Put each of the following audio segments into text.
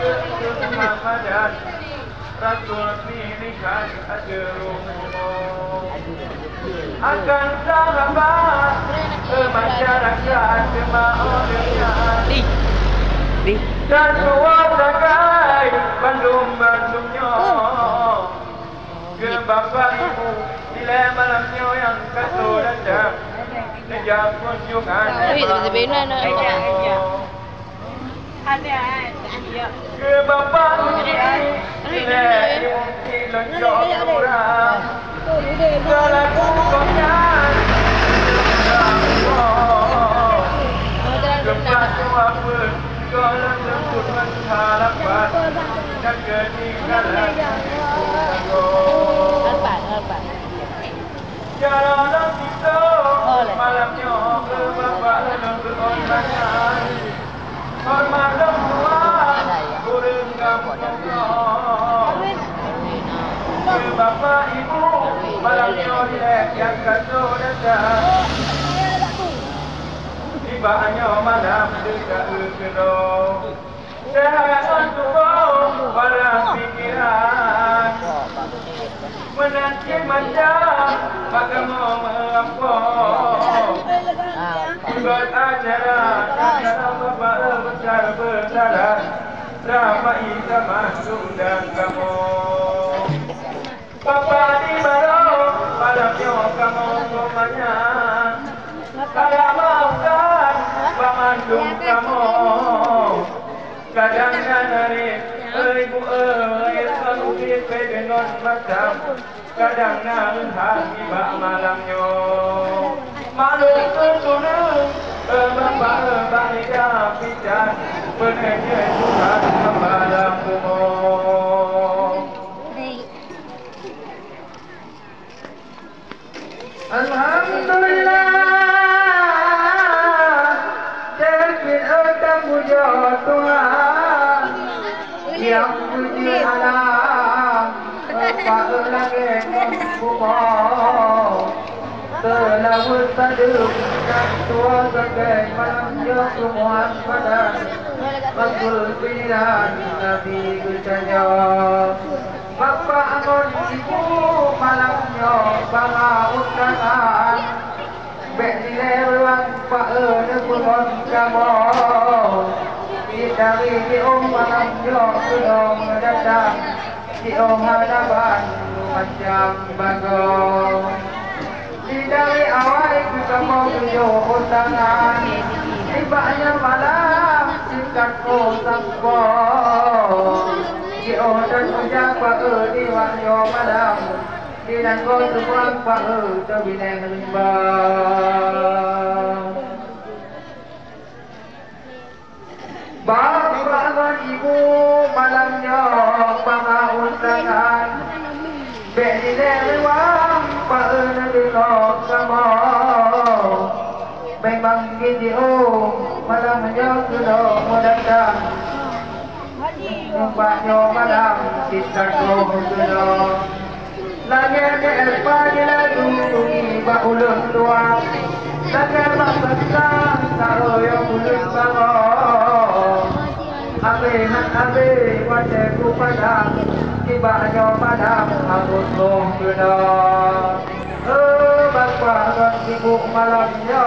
Muhammadan Rasul pilihan ajarumu akan sahabat masyarakat kemaulanya dan kewargakai Bandung-Bandungnya ke bapak ibu bila malamnya yang kata datang sejak kunjungan ke bapak ibu bila diungsi lonjok orang selaku konyan gempa tua pun kalau sebut harapan dan ketinggalan jalan kita malamnya ke bapak dan berontangan hormat dan tuan turun kampungnya ke bapak ibu malamnya dilek yang kata datang tibanya malam dekat kedua sehat tubuh pada pikiran menanti macam bagaimana merampok buat acara bapak besar bersalah ramai sama dan kamu bapak di baru malamnya kamu rumahnya saya maafkan pemandung kamu kadang-kadang dari ibu selalu dengan macam kadang-kadang hari bak malamnya malu tertulis bapak tidak bicara benarnya Tuhan malam umum Alhamdulillah puja Tuhan yang puji alam Bapak langit bumi telah bersaduk dan tua sebagai manusia Muhammadan Rasul pilihan Nabi bertanya Bapak angon ibu malamnya bangga undangan Bek nilai ruang Pak Nepulon kamu dari di malam jauh belum datang di hadapan macam bagong dari awal kita mau tujuh undangan tibanya malam singkat sampo di dan ucapa di wahyu malam di nangko semua Pak terbineng rimbang bapak dan ibu malamnya bangga undangan bek di lewang Pak Nebino kamu memang gitu malamnya sudah mendatang Jumpanya malam kita sudah lagi apa lagu Pak ulun tua lagi besar kalau yang ulun bangun abe wajahku padam tibanya padam aku long kena bapak dan ibu malamnya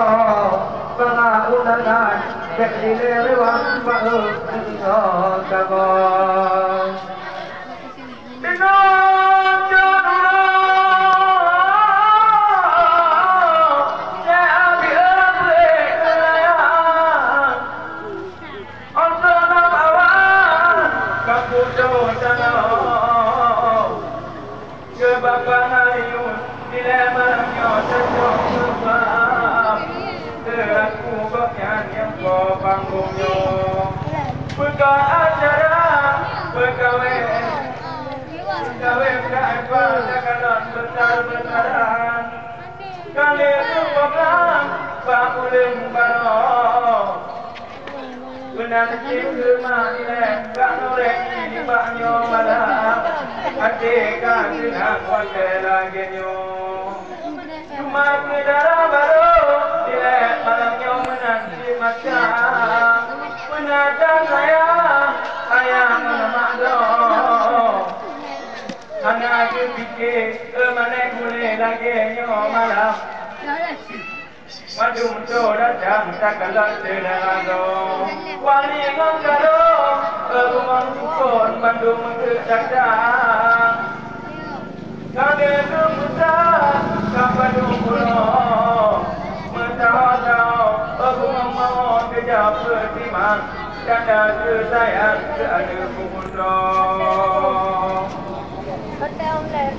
bangga undangan bek di lewang Pak kamu Bukan acara berkawin jangan besar-besaran kali itu pegang Pak Ulin Barok benar cuma ini gak norek di baknya malam adik kan kuasa lagi nyo cuma kedara baru dilek malamnya menanti macam menada sayang Mana boleh lagi nyo malam. Madu muncul datang tak kalah terlalu. Wali ngangkaro, rumah sukun bandu mengedatang. Kami berputar, kapal pulau. Mentau-tau, rumah mau kejap bertimang. Tanda kesayang seada kumundong. Hotel leh.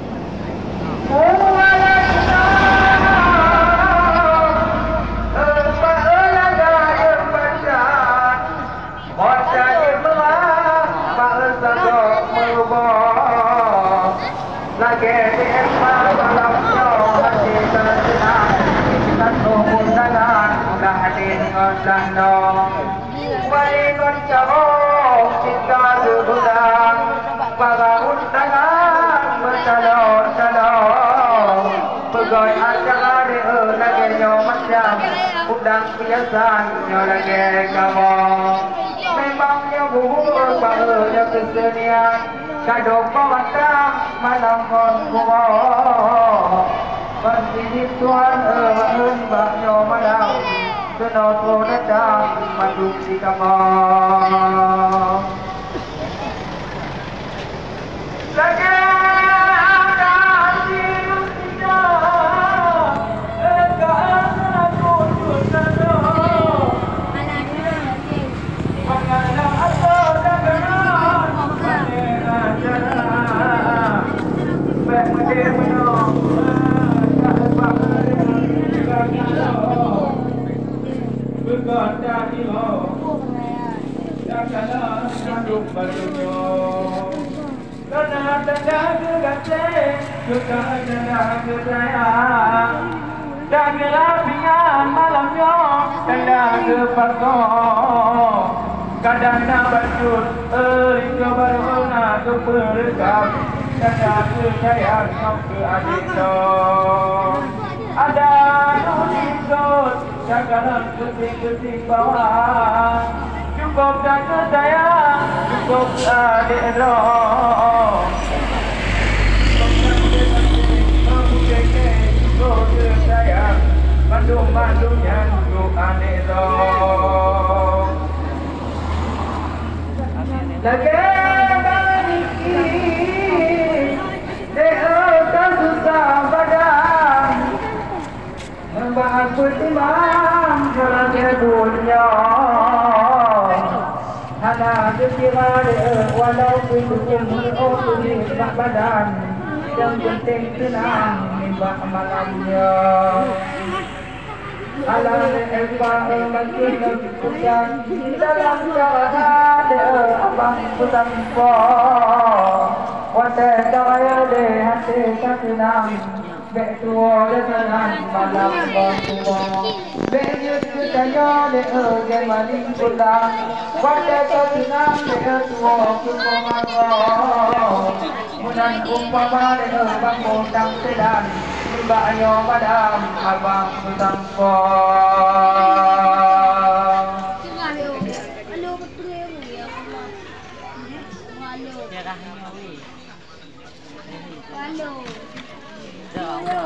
Pegawai acara dia lagi nyo macam udang biasa nyo lagi kamu. Memangnya buhur barunya kesenian kadok pawatang malam konkumo. Persini tuan mbak nyo malam senoto datang maduk di kamar. Lagi kadang nak bajut, rindu baru nak berkam, kadang sayang ke adik dong. Ada nulisot, jangan keting-keting bawah. Cukup dan sayang, cukup adik dong. Cukup sayang, mandum-mandumnya cukup adik dong. Lagi baniki, tak susah badan, membahas pertimbangan selagi dunia. Hana dikira walaupun tujuh tak badan, yang penting senang nimbak malamnya. Alam Eva makin hujan dalam jalan abang pulang po. Wadah kaya de hati senang, bek tua dengan malam bertua. Bek nyuci tanya de gemaling pulang. Wadah senang de tua kumanggo. Munan umpama de bang bodang sedang. Banyo madam abang sampo. Halo betul ya Allah. Halo. Halo. Halo.